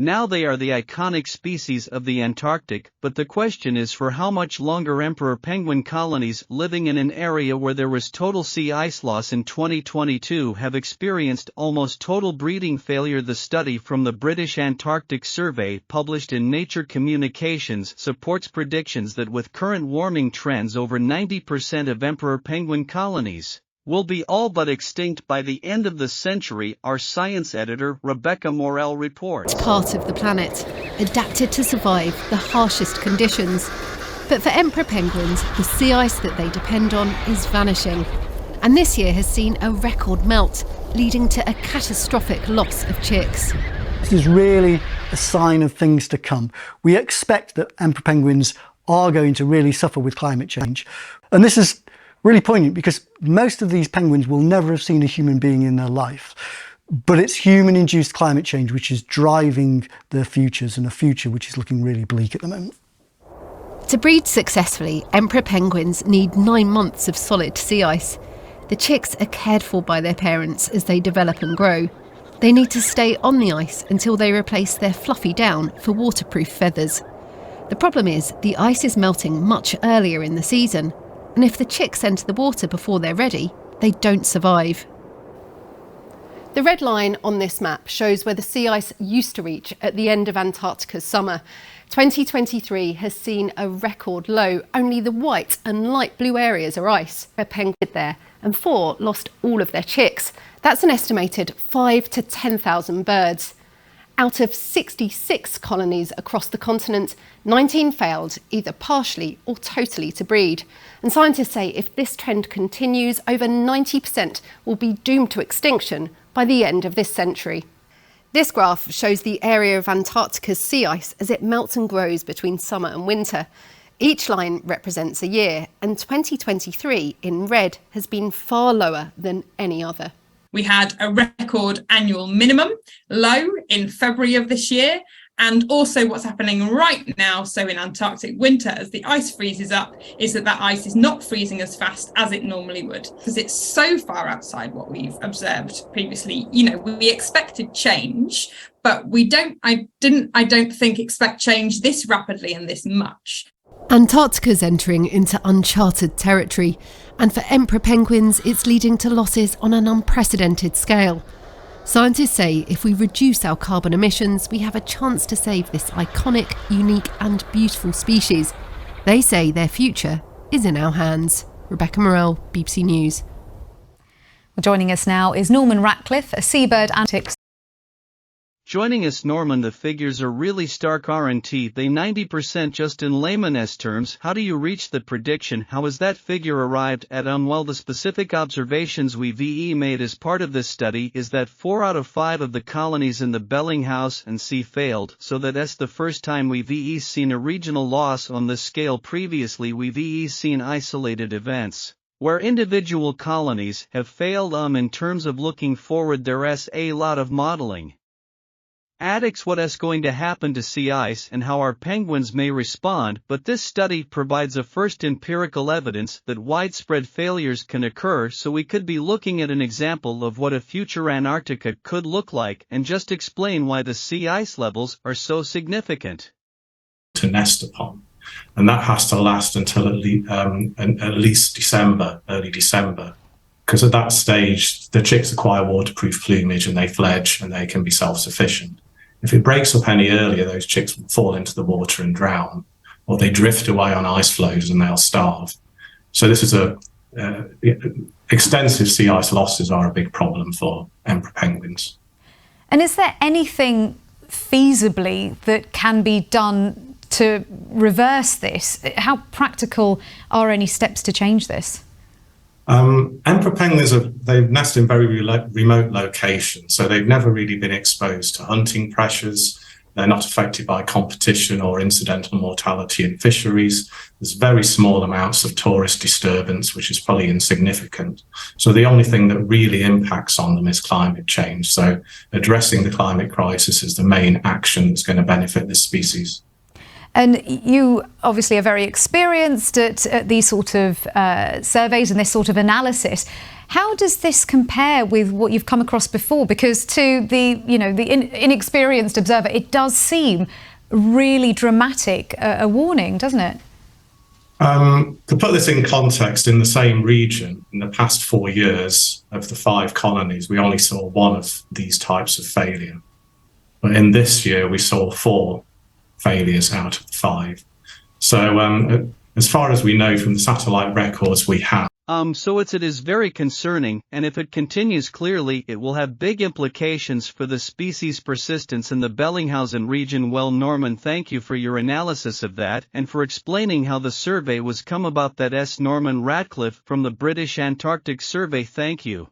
Now they are the iconic species of the Antarctic, but the question is for how much longer emperor penguin colonies living in an area where there was total sea ice loss in 2022 have experienced almost total breeding failure. The study from the British Antarctic Survey published in Nature Communications supports predictions that with current warming trends over 90% of emperor penguin colonies will be all but extinct by the end of the century, our science editor Rebecca Morell reports. Part of the planet, adapted to survive the harshest conditions. But for emperor penguins, the sea ice that they depend on is vanishing. And this year has seen a record melt, leading to a catastrophic loss of chicks. This is really a sign of things to come. We expect that emperor penguins are going to really suffer with climate change. And this is really poignant because most of these penguins will never have seen a human being in their life. But it's human-induced climate change which is driving their futures, and a future which is looking really bleak at the moment. To breed successfully, emperor penguins need 9 months of solid sea ice. The chicks are cared for by their parents as they develop and grow. They need to stay on the ice until they replace their fluffy down for waterproof feathers. The problem is the ice is melting much earlier in the season. And if the chicks enter the water before they're ready, they don't survive. The red line on this map shows where the sea ice used to reach at the end of Antarctica's summer. 2023 has seen a record low. Only the white and light blue areas are ice. A penguin there, and 4 lost all of their chicks. That's an estimated 5,000 to 10,000 birds. Out of 66 colonies across the continent, 19 failed either partially or totally to breed. And scientists say if this trend continues, over 90% will be doomed to extinction by the end of this century. This graph shows the area of Antarctica's sea ice as it melts and grows between summer and winter. Each line represents a year, and 2023 in red has been far lower than any other. We had a record annual minimum low in February of this year, and also what's happening right now, so in Antarctic winter, as the ice freezes up, is that ice is not freezing as fast as it normally would, because it's so far outside what we've observed previously. You know, we expected change, but I don't think expect change this rapidly and this much. Antarctica's entering into uncharted territory, and for emperor penguins, it's leading to losses on an unprecedented scale. Scientists say if we reduce our carbon emissions, we have a chance to save this iconic, unique and beautiful species. They say their future is in our hands. Rebecca Morell, BBC News. Well, joining us now is Norman Ratcliffe, a seabird antics. Joining us, Norman, the figures are really stark, aren't they? 90% just in layman's terms. How do you reach the prediction? How has that figure arrived at? Well, the specific observations we've made as part of this study is that 4 out of 5 of the colonies in the Bellingshausen Sea failed, so that's the first time we've seen a regional loss on this scale. Previously we've seen isolated events where individual colonies have failed. In terms of looking forward, there's a lot of modeling. Addicts what's going to happen to sea ice and how our penguins may respond, but this study provides a first empirical evidence that widespread failures can occur, so we could be looking at an example of what a future Antarctica could look like and just explain why the sea ice levels are so significant. To nest upon, and that has to last until at least December, early December. Because at that stage, the chicks acquire waterproof plumage and they fledge and they can be self-sufficient. If it breaks up any earlier, those chicks will fall into the water and drown, or they drift away on ice floes and they'll starve. So this is extensive sea ice losses are a big problem for emperor penguins. And is there anything feasibly that can be done to reverse this? How practical are any steps to change this? Emperor penguins, they nest in very remote locations, so they've never really been exposed to hunting pressures. They're not affected by competition or incidental mortality in fisheries. There's very small amounts of tourist disturbance, which is probably insignificant. So the only thing that really impacts on them is climate change. So addressing the climate crisis is the main action that's going to benefit this species. And you obviously are very experienced at these sort of surveys and this sort of analysis. How does this compare with what you've come across before? Because to the inexperienced observer, it does seem really dramatic, a warning, doesn't it? To put this in context, in the same region, in the past 4 years of the 5 colonies, we only saw 1 of these types of failure. But in this year, we saw 4 failures out of the 5. So as far as we know from the satellite records we have. So it is very concerning, and if it continues clearly, it will have big implications for the species persistence in the Bellinghausen region. Well, Norman, thank you for your analysis of that, and for explaining how the survey was come about. That Norman Radcliffe from the British Antarctic Survey. Thank you.